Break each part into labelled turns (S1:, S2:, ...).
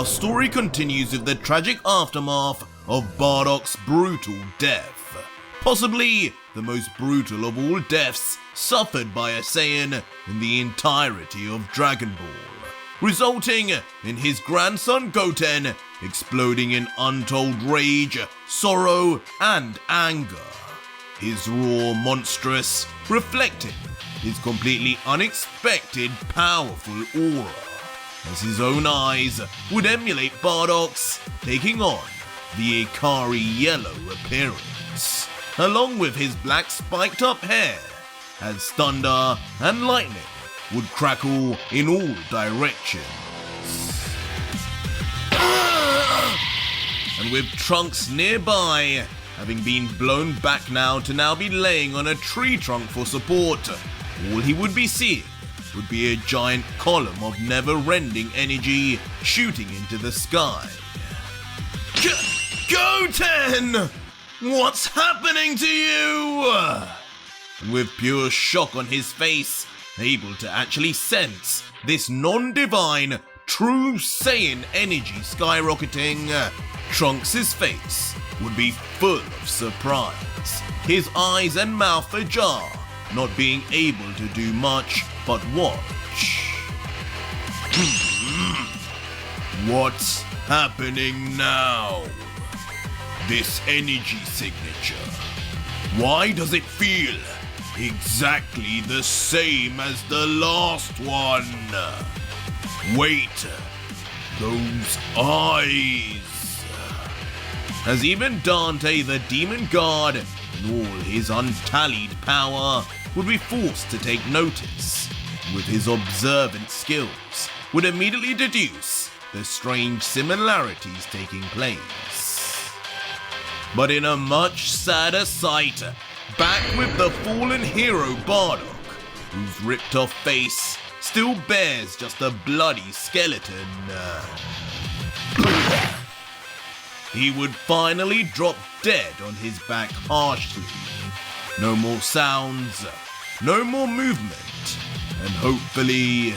S1: our story continues with the tragic aftermath of Bardock's brutal death. Possibly the most brutal of all deaths suffered by a Saiyan in the entirety of Dragon Ball, resulting in his grandson Goten exploding in untold rage, sorrow, and anger. His raw, monstrous, reflecting his completely unexpected, powerful aura, as his own eyes would emulate Bardock's, taking on the Ikari yellow appearance, along with his black spiked up hair, as thunder and lightning would crackle in all directions. And with Trunks nearby, having been blown back to now be laying on a tree trunk for support, all he would be seeing would be a giant column of never-ending energy shooting into the sky. Goten! What's happening to you? And with pure shock on his face, able to actually sense this non-divine, true Saiyan energy skyrocketing, Trunks' face would be full of surprise, his eyes and mouth ajar, not being able to do much but watch. What's happening now? This energy signature. Why does it feel exactly the same as the last one? Wait, those eyes. As even Dante, the demon god, in all his untallied power, would be forced to take notice, with his observant skills, would immediately deduce the strange similarities taking place. But in a much sadder sight, back with the fallen hero Bardock, whose ripped off face still bears just a bloody skeleton. He would finally drop dead on his back harshly. No more sounds, no more movement, and hopefully,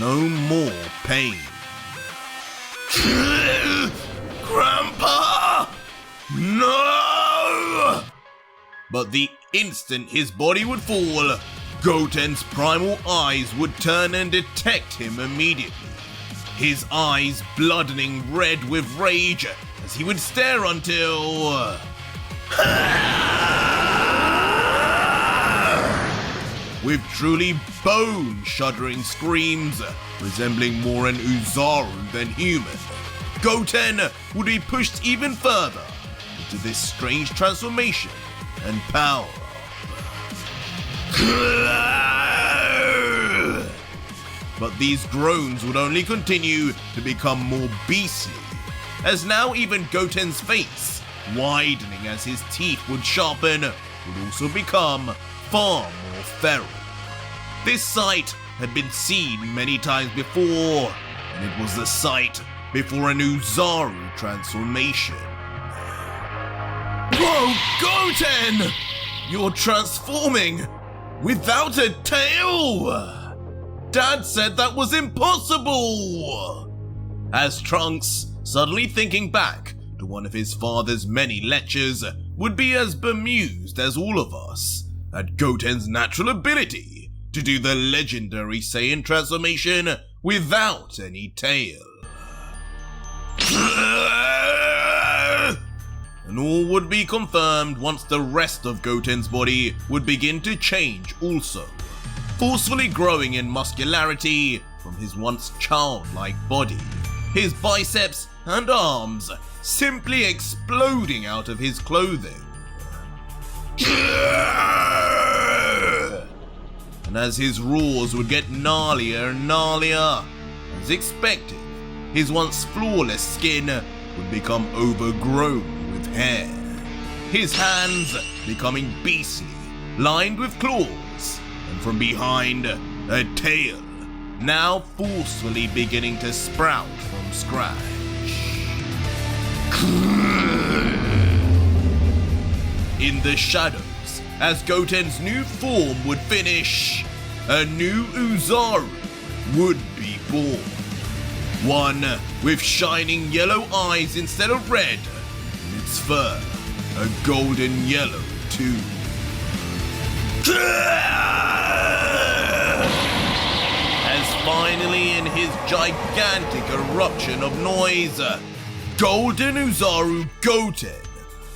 S1: no more pain. Grandpa! No! But the instant his body would fall, Goten's primal eyes would turn and detect him immediately. His eyes bloodening red with rage as he would stare until... with truly bone-shuddering screams, resembling more an Uzaru than human, Goten would be pushed even further into this strange transformation and power. But these groans would only continue to become more beastly, as now even Goten's face, widening as his teeth would sharpen, would also become far more feral. This sight had been seen many times before, and it was the sight before an Uzaru transformation. Whoa, Goten! You're transforming without a tail! Dad said that was impossible! As Trunks, suddenly thinking back to one of his father's many lectures, would be as bemused as all of us at Goten's natural ability to do the legendary Saiyan transformation without any tail. And all would be confirmed once the rest of Goten's body would begin to change also, forcefully growing in muscularity from his once childlike body, his biceps and arms simply exploding out of his clothing. And as his roars would get gnarlier and gnarlier, as expected, his once flawless skin would become overgrown with hair, his hands becoming beastly, lined with claws, and from behind, a tail, now forcefully beginning to sprout from scratch. In the shadows, as Goten's new form would finish, a new Uzaru would be born. One with shining yellow eyes instead of red, and its fur a golden yellow too. As finally in his gigantic eruption of noise, Golden Uzaru Goten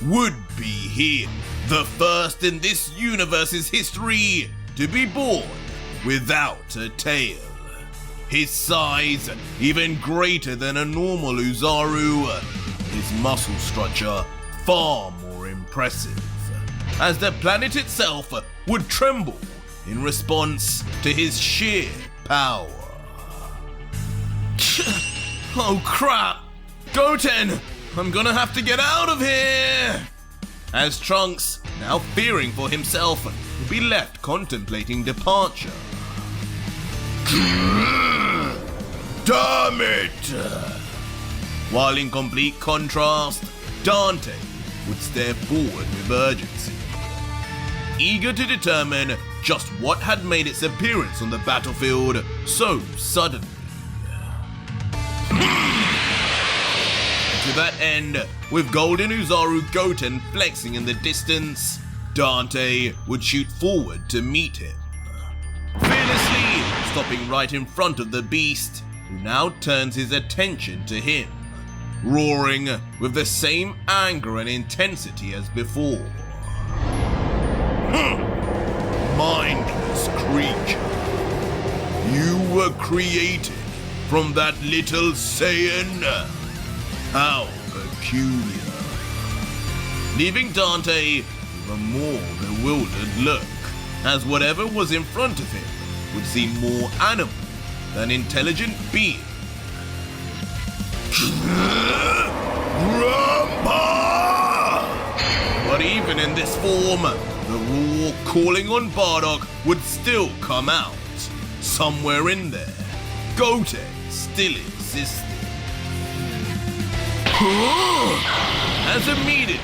S1: would be him, the first in this universe's history to be born without a tail. His size even greater than a normal Uzaru, his muscle structure far more impressive, as the planet itself would tremble in response to his sheer power. Oh crap! Goten! I'm gonna have to get out of here! As Trunks, now fearing for himself, would be left contemplating departure. Damn it! While in complete contrast, Dante would stare forward with urgency, eager to determine just what had made its appearance on the battlefield so suddenly. To that end, with Golden Uzaru Goten flexing in the distance, Dante would shoot forward to meet him, fearlessly stopping right in front of the beast, who now turns his attention to him, roaring with the same anger and intensity as before. Mindless creature, you were created from that little Saiyan? How peculiar. Leaving Dante with a more bewildered look, as whatever was in front of him would seem more animal than intelligent being. Grandpa! But even in this form, the roar calling on Bardock would still come out. Somewhere in there, Goten still existed. As immediately,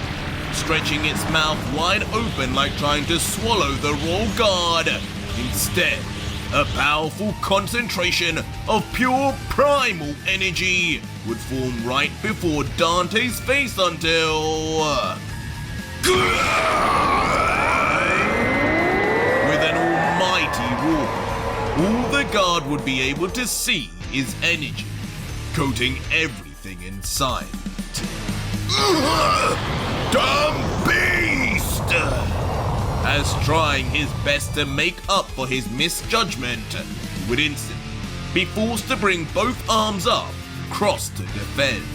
S1: stretching its mouth wide open like trying to swallow the royal guard, instead, a powerful concentration of pure primal energy would form right before Dante's face until... with an almighty roar, all the guard would be able to see is energy, coating everything in sight. Dumb beast! As trying his best to make up for his misjudgment, he would instantly be forced to bring both arms up, crossed to defend.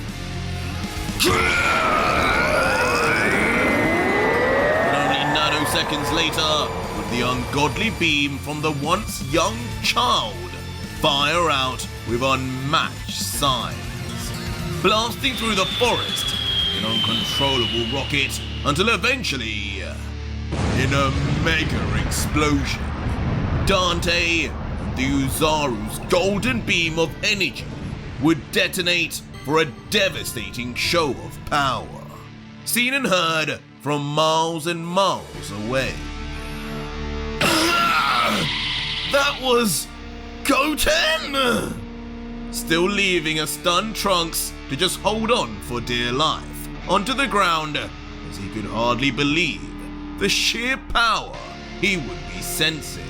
S1: And only nanoseconds later, would the ungodly beam from the once young child fire out with unmatched size, blasting through the forest in uncontrollable rocket until eventually, in a mega explosion, Dante and the Uzaru's golden beam of energy would detonate for a devastating show of power, seen and heard from miles and miles away. That was Goten! Still leaving a stunned Trunks to just hold on for dear life onto the ground, as he could hardly believe the sheer power he would be sensing.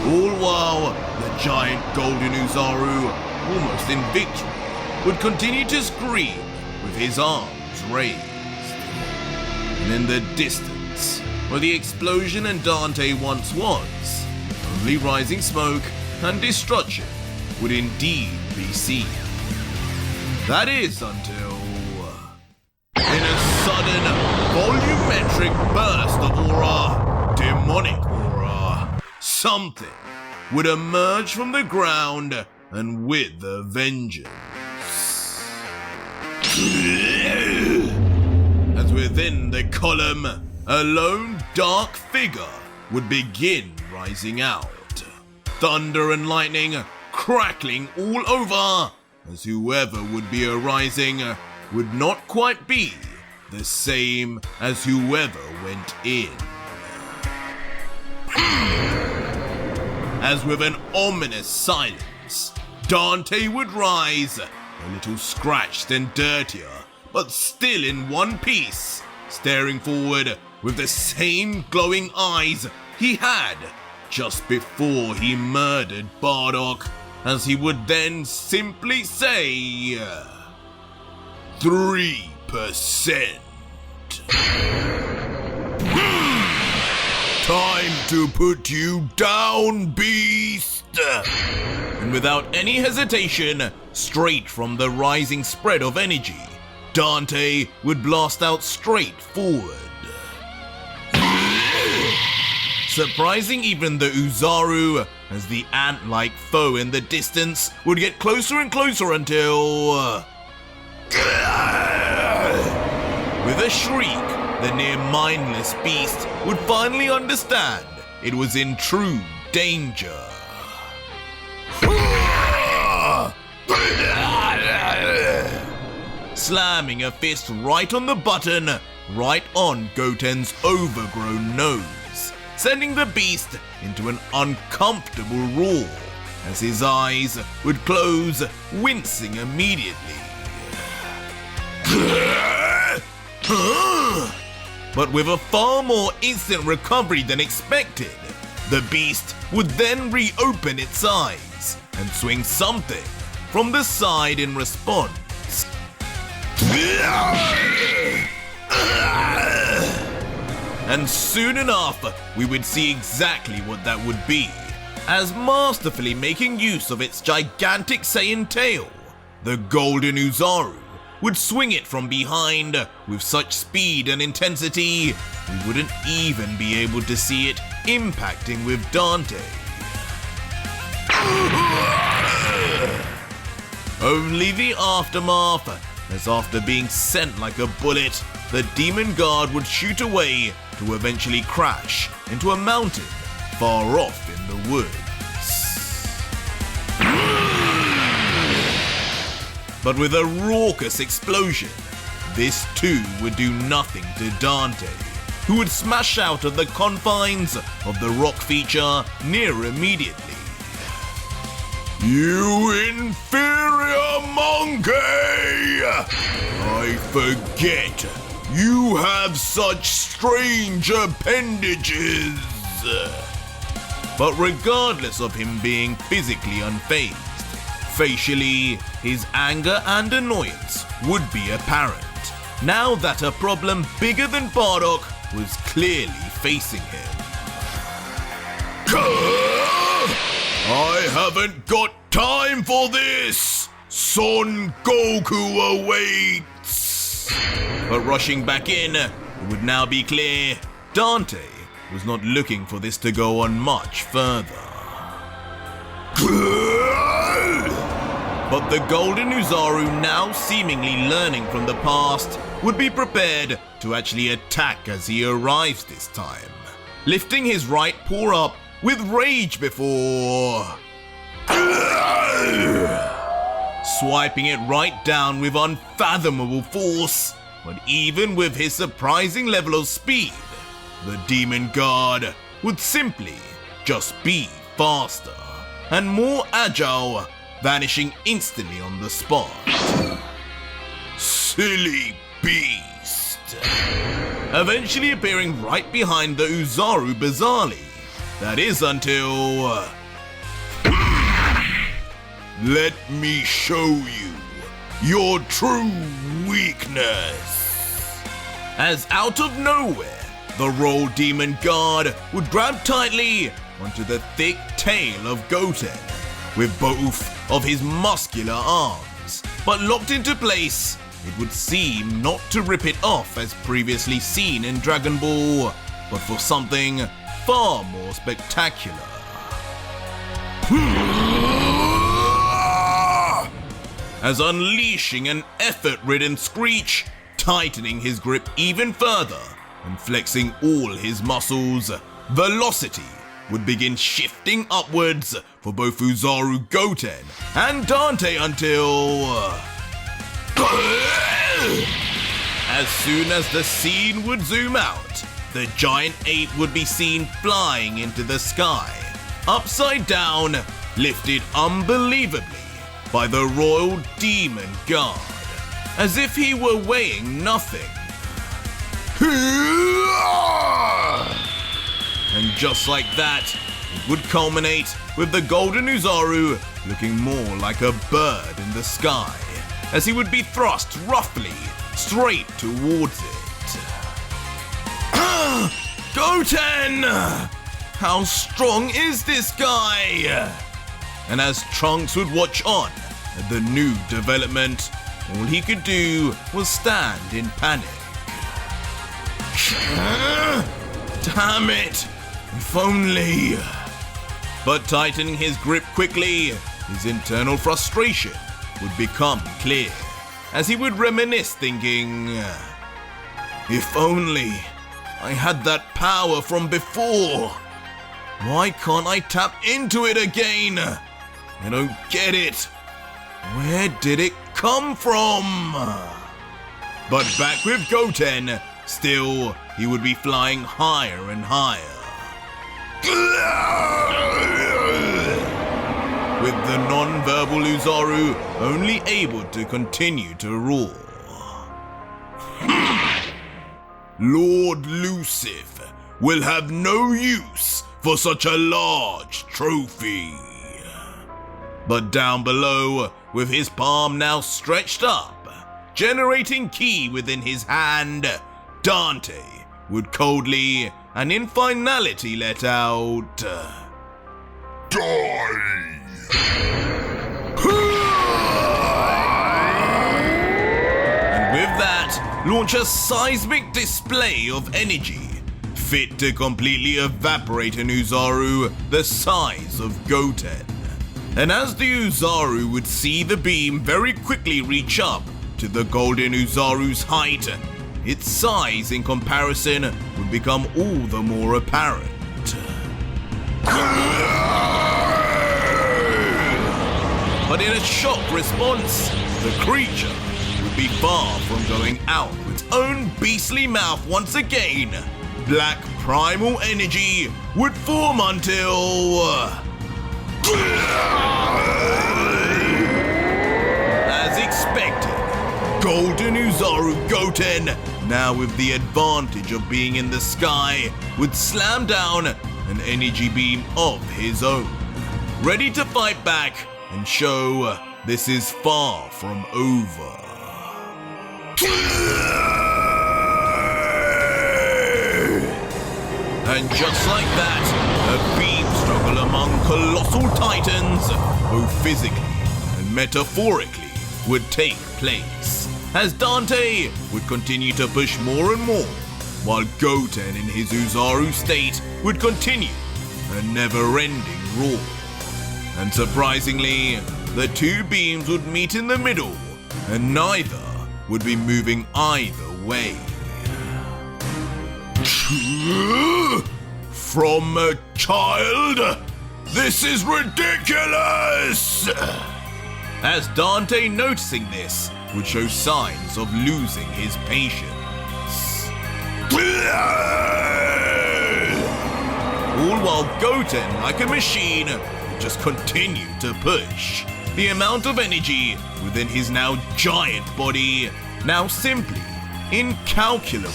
S1: All while the giant Golden Uzaru, almost in victory, would continue to scream with his arms raised. And in the distance, where the explosion and Dante once was, only rising smoke and destruction would indeed be seen. That is until, in a sudden, volumetric burst of aura, demonic aura, something would emerge from the ground and with a vengeance. As within the column, a lone dark figure would begin rising out. Thunder and lightning crackling all over, as whoever would be arising would not quite be the same as whoever went in. As with an ominous silence, Dante would rise, a little scratched and dirtier, but still in one piece, staring forward with the same glowing eyes he had just before he murdered Bardock, as he would then simply say, 3%. Time to put you down, beast! And without any hesitation, straight from the rising spread of energy, Dante would blast out straight forward. Surprising even the Uzaru, as the ant-like foe in the distance would get closer and closer until... With a shriek, the near-mindless beast would finally understand it was in true danger. Slamming a fist right on the button, right on Goten's overgrown nose, sending the beast into an uncomfortable roar as his eyes would close, wincing immediately. But with a far more instant recovery than expected, the beast would then reopen its eyes and swing something from the side in response. And soon enough, we would see exactly what that would be, as masterfully making use of its gigantic Saiyan tail, the Golden Uzaru would swing it from behind with such speed and intensity, we wouldn't even be able to see it impacting with Dante. Only the aftermath, as after being sent like a bullet, the demon guard would shoot away to eventually crash into a mountain far off in the woods. But with a raucous explosion, this too would do nothing to Dante, who would smash out of the confines of the rock feature near immediately. You inferior monkey! I forget, you have such strange appendages! But regardless of him being physically unfazed, facially, his anger and annoyance would be apparent, now that a problem bigger than Bardock was clearly facing him. I haven't got time for this! Son Goku awaits! But rushing back in, it would now be clear Dante was not looking for this to go on much further. But the Golden Uzaru, now seemingly learning from the past, would be prepared to actually attack as he arrives this time, lifting his right paw up with rage before swiping it right down with unfathomable force. But even with his surprising level of speed, the demon guard would simply just be faster and more agile, vanishing instantly on the spot. Silly beast! Eventually appearing right behind the Uzaru bizarrely. That is until... Let me show you your true weakness. As out of nowhere, the Roll Demon Guard would grab tightly onto the thick tail of Goten, with both of his muscular arms, but locked into place, it would seem not to rip it off as previously seen in Dragon Ball, but for something far more spectacular. As unleashing an effort-ridden screech, tightening his grip even further and flexing all his muscles, velocity would begin shifting upwards for both Uzaru Goten and Dante until... As soon as the scene would zoom out, the giant ape would be seen flying into the sky, upside down, lifted unbelievably, by the Royal Demon Guard, as if he were weighing nothing. And just like that, it would culminate with the Golden Uzaru looking more like a bird in the sky, as he would be thrust roughly straight towards it. Goten! How strong is this guy? And as Trunks would watch on at the new development, all he could do was stand in panic. Damn it! If only... But tightening his grip quickly, his internal frustration would become clear, as he would reminisce thinking, if only I had that power from before. Why can't I tap into it again? I don't get it. Where did it come from? But back with Goten, still he would be flying higher and higher. With the non-verbal Uzaru only able to continue to roar. Lord Lucif will have no use for such a large trophy. But down below, with his palm now stretched up, generating ki within his hand, Dante would coldly and in finality let out... Die! And with that, launch a seismic display of energy, fit to completely evaporate an Uzaru the size of Goten. And as the Uzaru would see the beam very quickly reach up to the Golden Uzaru's height, its size in comparison would become all the more apparent. But in a shock response, the creature would be far from going out of its own beastly mouth once again. Black primal energy would form until... As expected, Golden Uzaru Goten, now with the advantage of being in the sky, would slam down an energy beam of his own, ready to fight back and show this is far from over. And just like that, a beam struggle among colossal titans, both physically and metaphorically, would take place, as Dante would continue to push more and more, while Goten in his Uzaru state would continue a never-ending roar. And surprisingly, the two beams would meet in the middle, and neither would be moving either way. From a child? This is ridiculous! As Dante, noticing this, would show signs of losing his patience. All while Goten, like a machine, just continued to push. The amount of energy within his now giant body, now simply incalculable.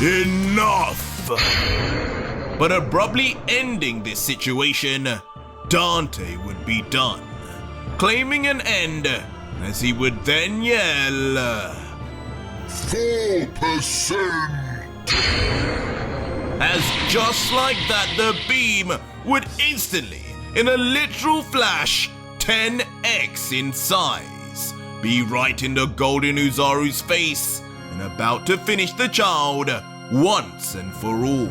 S1: Enough! But abruptly ending this situation, Dante would be done, claiming an end, as he would then yell, 4%! As just like that, the beam would instantly, in a literal flash, 10x in size, be right in the Golden Uzaru's face and about to finish the child once and for all.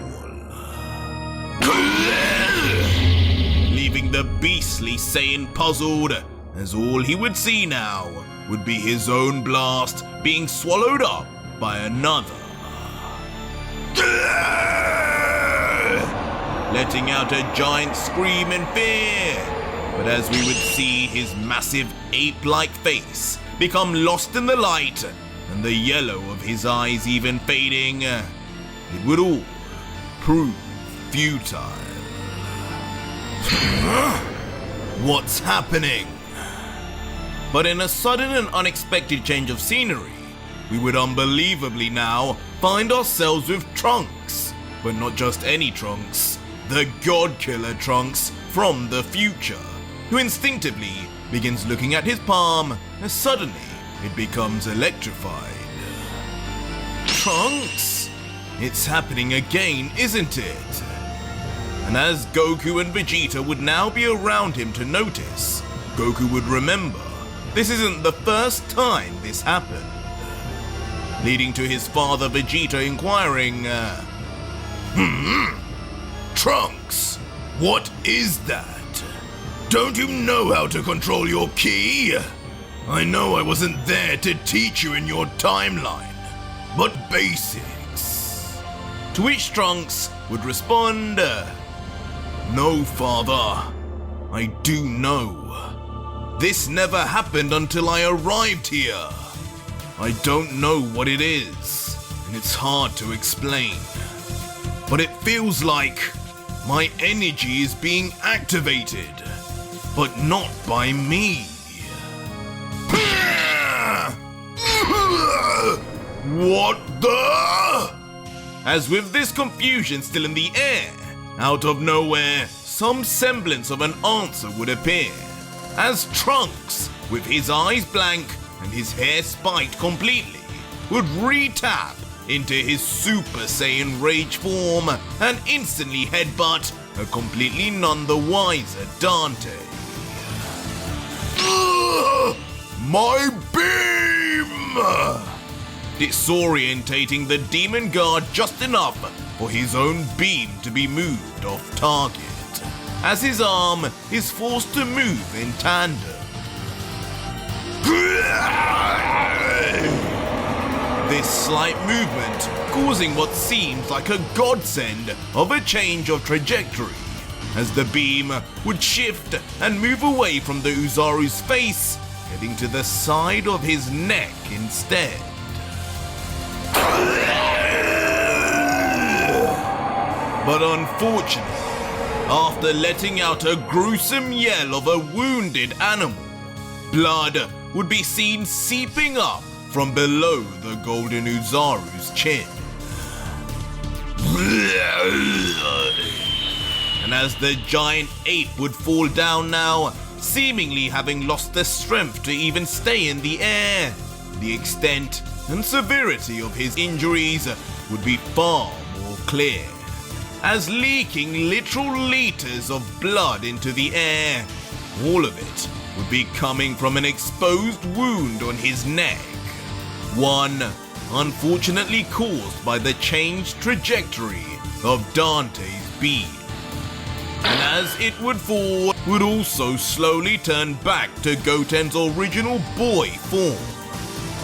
S1: Leaving the beastly Saiyan puzzled, as all he would see now would be his own blast being swallowed up by another. Letting out a giant scream in fear, but as we would see his massive ape-like face become lost in the light, and the yellow of his eyes even fading, it would all prove futile. What's happening? But in a sudden and unexpected change of scenery, we would unbelievably now find ourselves with Trunks. But not just any Trunks, the God Killer Trunks from the future, who instinctively begins looking at his palm as suddenly it becomes electrified. Trunks? It's happening again, isn't it? And as Goku and Vegeta would now be around him to notice, Goku would remember this isn't the first time this happened, leading to his father Vegeta inquiring, Trunks, what is that? Don't you know how to control your ki? I know I wasn't there to teach you in your timeline, but basics. To which Trunks would respond, no, father, I do know. This never happened until I arrived here. I don't know what it is, and it's hard to explain. But it feels like my energy is being activated, but not by me. What the? As with this confusion still in the air, out of nowhere, some semblance of an answer would appear, as Trunks, with his eyes blank and his hair spiked completely, would re-tap into his Super Saiyan Rage form and instantly headbutt a completely none the wiser Dante. My beam! Disorientating the demon guard just enough for his own beam to be moved off target, as his arm is forced to move in tandem. This slight movement causing what seems like a godsend of a change of trajectory, as the beam would shift and move away from the Uzaru's face, heading to the side of his neck instead. But unfortunately, after letting out a gruesome yell of a wounded animal, blood would be seen seeping up from below the golden Uzaru's chin. And as the giant ape would fall down now, seemingly having lost the strength to even stay in the air, the extent and severity of his injuries would be far more clear, as leaking literal liters of blood into the air, all of it would be coming from an exposed wound on his neck, one unfortunately caused by the changed trajectory of Dante's beam. And as it would fall, would also slowly turn back to Goten's original boy form,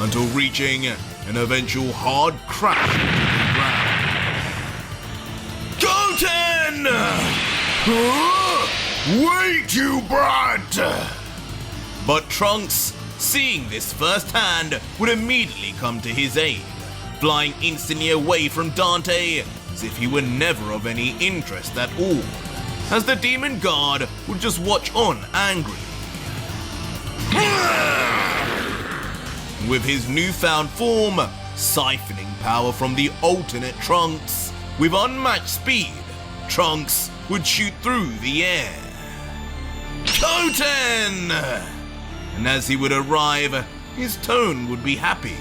S1: until reaching an eventual hard crash into the ground. Goten! Wait, you brat! But Trunks, seeing this firsthand, would immediately come to his aid, flying instantly away from Dante as if he were never of any interest at all, as the demon guard would just watch on angrily. With his newfound form, siphoning power from the alternate Trunks, with unmatched speed, Trunks would shoot through the air. Goten! And as he would arrive, his tone would be happy,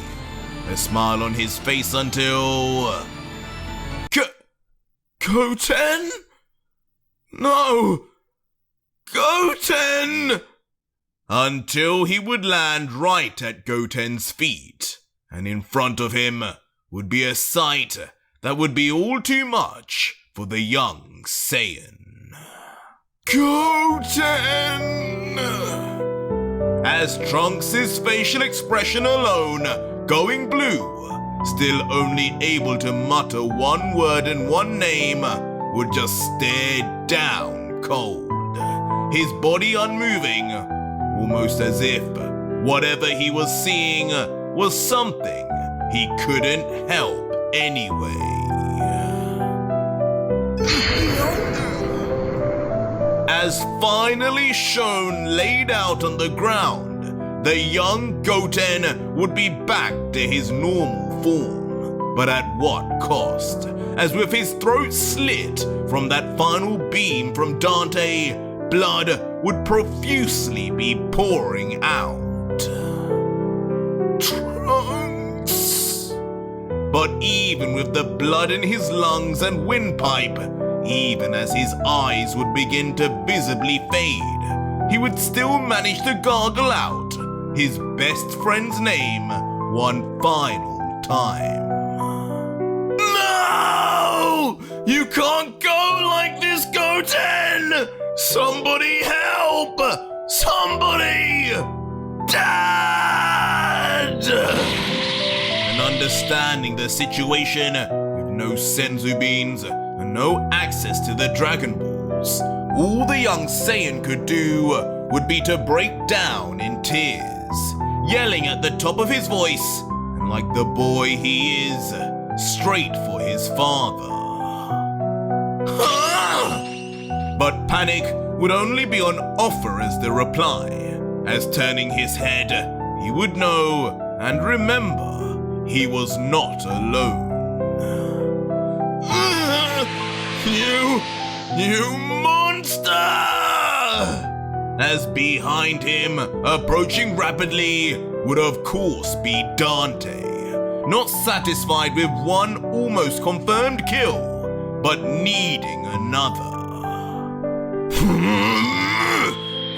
S1: a smile on his face until... Goten? No! Goten! Until he would land right at Goten's feet, and in front of him would be a sight that would be all too much for the young Saiyan. Goten! As Trunks' facial expression alone, going blue, still only able to mutter one word and one name, would just stare down cold, his body unmoving, almost as if whatever he was seeing was something he couldn't help anyway. As has finally shown laid out on the ground, the young Goten would be back to his normal form. But at what cost? As with his throat slit from that final beam from Dante, blood would profusely be pouring out. Trunks! But even with the blood in his lungs and windpipe, even as his eyes would begin to visibly fade, he would still manage to gargle out his best friend's name one final time. No! You can't go like this, Goten! Somebody help! Somebody! Dad! And understanding the situation, with no senzu beans and no access to the Dragon Balls, all the young Saiyan could do would be to break down in tears, yelling at the top of his voice, and like the boy he is, straight for his father. But panic would only be on offer as the reply, as turning his head, he would know and remember he was not alone. You monster! As behind him, approaching rapidly, would of course be Dante, not satisfied with one almost confirmed kill, but needing another.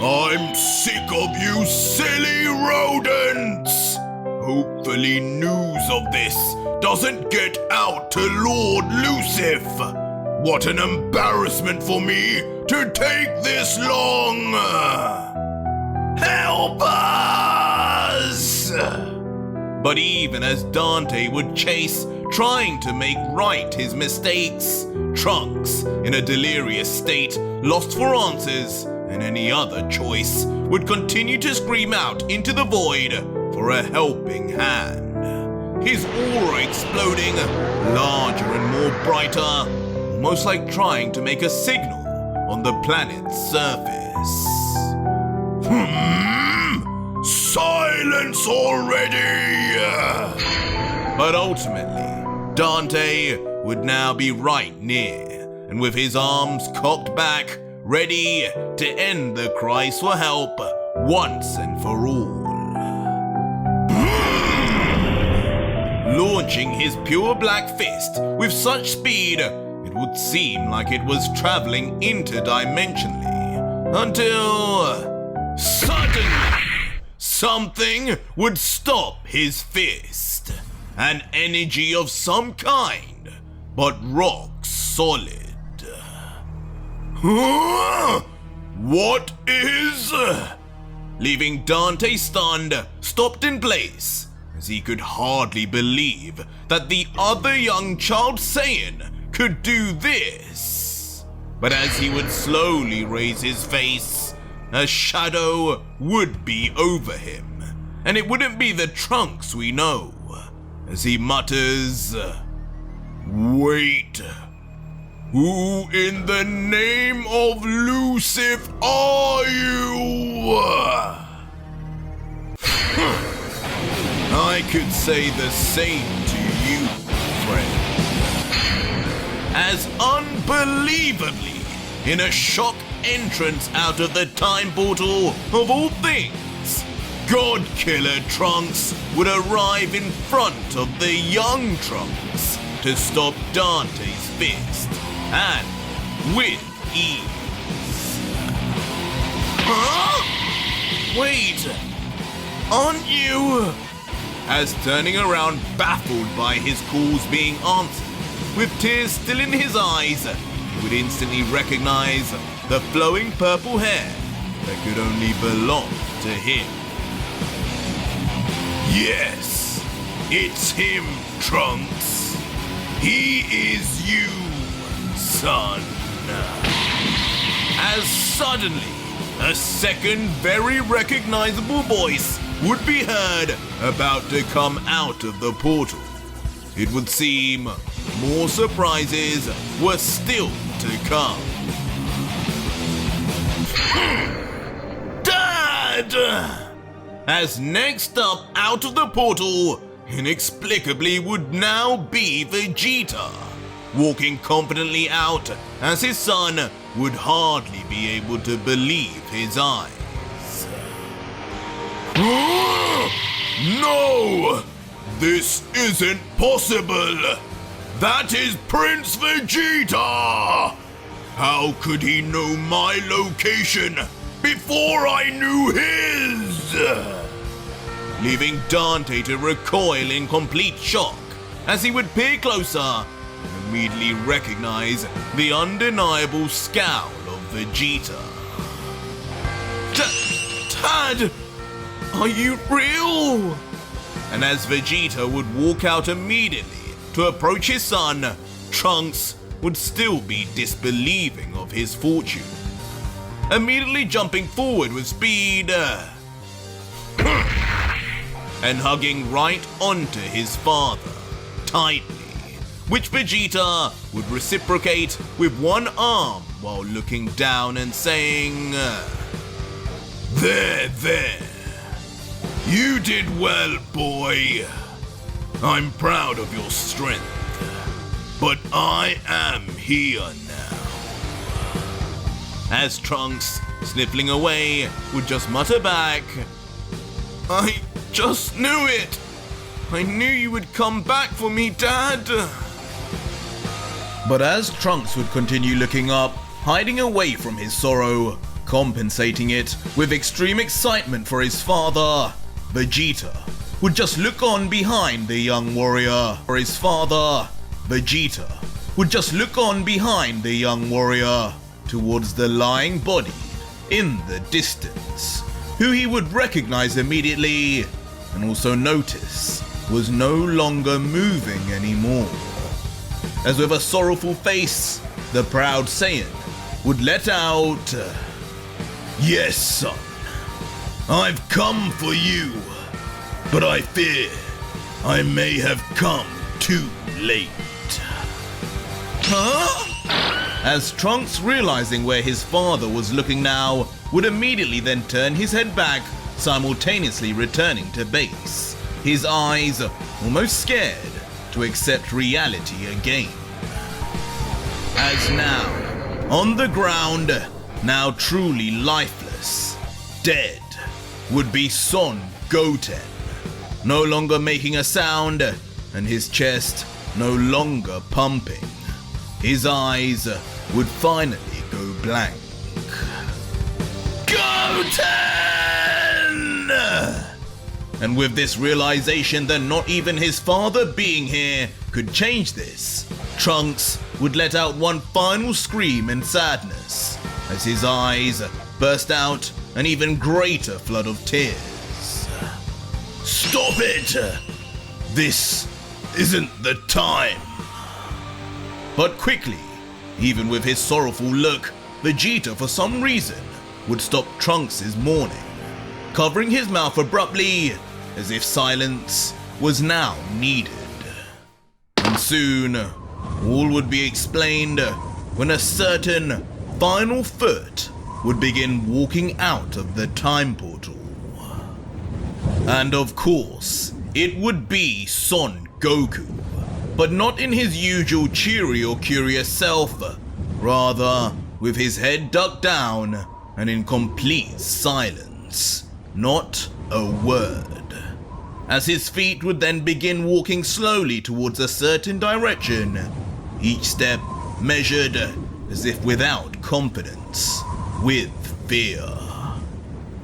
S1: I'm sick of you silly rodents! Hopefully news of this doesn't get out to Lord Lucif. What an embarrassment for me to take this long! Help us! But even as Dante would chase, trying to make right his mistakes, Trunks, in a delirious state, lost for answers and any other choice, would continue to scream out into the void for a helping hand. His aura exploding, larger and more brighter, almost like trying to make a signal on the planet's surface. Silence already! But ultimately, Dante would now be right near, and with his arms cocked back, ready to end the cries for help once and for all. Launching his pure black fist with such speed, it would seem like it was traveling interdimensionally, until suddenly something would stop his fist. An energy of some kind, but rock solid. What is? Leaving Dante stunned, stopped in place, as he could hardly believe that the other young child Saiyan could do this. But as he would slowly raise his face, a shadow would be over him, and it wouldn't be the Trunks we know, as he mutters, "Wait, who in the name of Lucif are you?" I could say the same to you, friend. As unbelievably, in a shock entrance out of the time portal of all things, God Killer Trunks would arrive in front of the young Trunks to stop Dante's fist, and with ease. Huh? Wait, aren't you? As turning around baffled by his calls being answered, with tears still in his eyes, he would instantly recognize the flowing purple hair that could only belong to him. Yes, it's him, Trunks. He is you, son. As suddenly, a second very recognizable voice would be heard about to come out of the portal. It would seem more surprises were still to come. Dad! As next up out of the portal, inexplicably would now be Vegeta, walking confidently out as his son would hardly be able to believe his eyes. No! This isn't possible! That is Prince Vegeta! How could he know my location before I knew his? Leaving Dante to recoil in complete shock as he would peer closer and immediately recognize the undeniable scowl of Vegeta. Dad! Are you real? And as Vegeta would walk out immediately to approach his son, Trunks would still be disbelieving of his fortune. Immediately jumping forward with speed and hugging right onto his father, tightly, which Vegeta would reciprocate with one arm while looking down and saying, There. You did well, boy. I'm proud of your strength, but I am here now. As Trunks, sniffling away, would just mutter back, I just knew it. I knew you would come back for me, Dad. But as Trunks would continue looking up, hiding away from his sorrow, compensating it with extreme excitement for his father, Vegeta would just look on behind the young warrior. For his father, Vegeta would just look on behind the young warrior towards the lying body in the distance, who he would recognize immediately and also notice was no longer moving anymore. As with a sorrowful face, the proud Saiyan would let out, Yes, son, I've come for you, but I fear I may have come too late. Huh? As Trunks, realizing where his father was looking now, would immediately then turn his head back, simultaneously returning to base, his eyes almost scared to accept reality again. As now, on the ground, now truly lifeless, dead, would be Son Goten, no longer making a sound, and his chest no longer pumping. His eyes would finally go blank. Goten! And with this realization that not even his father being here could change this, Trunks would let out one final scream in sadness as his eyes burst out an even greater flood of tears. Stop it! This isn't the time! But quickly, even with his sorrowful look, Vegeta for some reason would stop Trunks' mourning, covering his mouth abruptly as if silence was now needed. And soon, all would be explained when a certain final foot would begin walking out of the time portal. And of course, it would be Son Goku, but not in his usual cheery or curious self, rather with his head ducked down and in complete silence, not a word. As his feet would then begin walking slowly towards a certain direction, each step measured as if without confidence, with fear.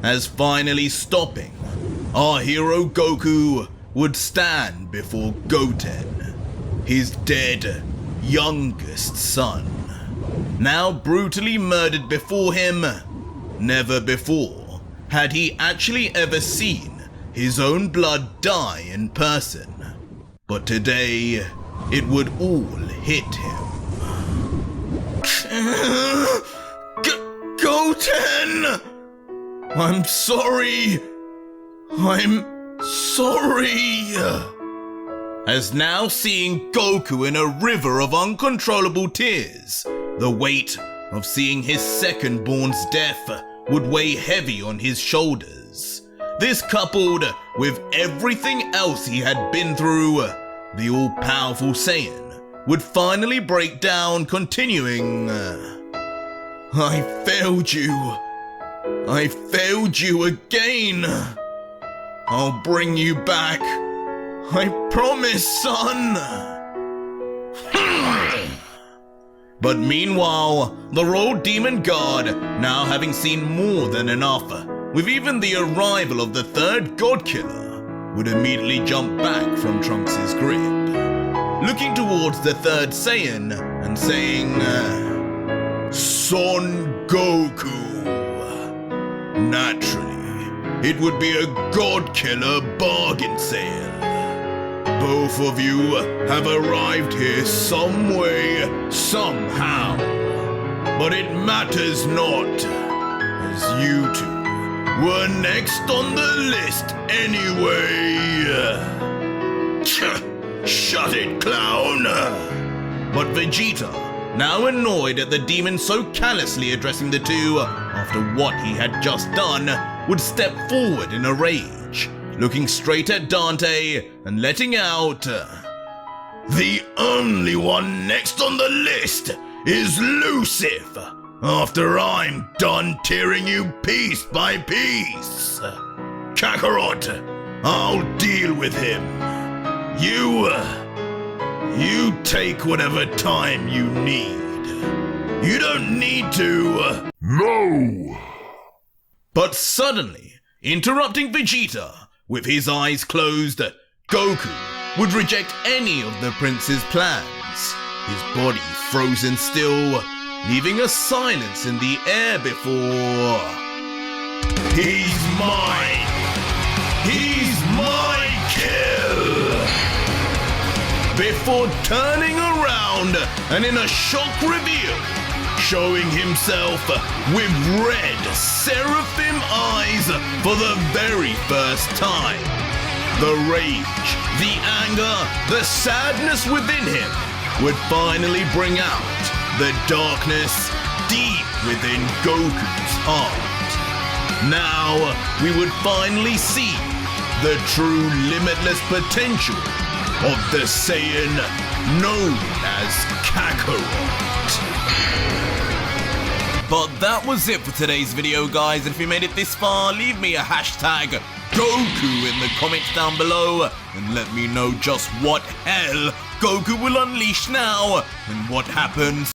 S1: As finally stopping, our hero Goku would stand before Goten, his dead youngest son, now brutally murdered before him. Never before had he actually ever seen his own blood die in person, but today it would all hit him. Goten! I'm sorry! I'm sorry! As now seeing Goku in a river of uncontrollable tears, the weight of seeing his second-born's death would weigh heavy on his shoulders. This, coupled with everything else he had been through, the all-powerful Saiyan would finally break down, continuing, "I failed you. I failed you again. I'll bring you back. I promise, son." But meanwhile, the Royal Demon Guard, now having seen more than enough, with even the arrival of the third God Killer, would immediately jump back from Trunks' grip, looking towards the third Saiyan and saying, "Son Goku, naturally, it would be a God Killer bargain sale. Both of you have arrived here some way, somehow. But it matters not, as you two were next on the list anyway." Shut it, clown! But Vegeta, now annoyed at the demon so callously addressing the two after what he had just done, would step forward in a rage, looking straight at Dante and letting out, "The only one next on the list is Lucifer, after I'm done tearing you piece by piece. Kakarot, I'll deal with him. You take whatever time you need. You don't need to..." "No!" But suddenly, interrupting Vegeta, with his eyes closed, Goku would reject any of the prince's plans, his body frozen still, leaving a silence in the air before... "He's mine! He's my kill!" Before turning around and in a shock reveal, showing himself with red seraphim eyes for the very first time. The rage, the anger, the sadness within him would finally bring out the darkness deep within Goku's heart. Now we would finally see the true limitless potential of the Saiyan known as Kakarot. But that was it for today's video, guys. And if you made it this far, leave me a hashtag Goku in the comments down below and let me know just what hell Goku will unleash now and what happens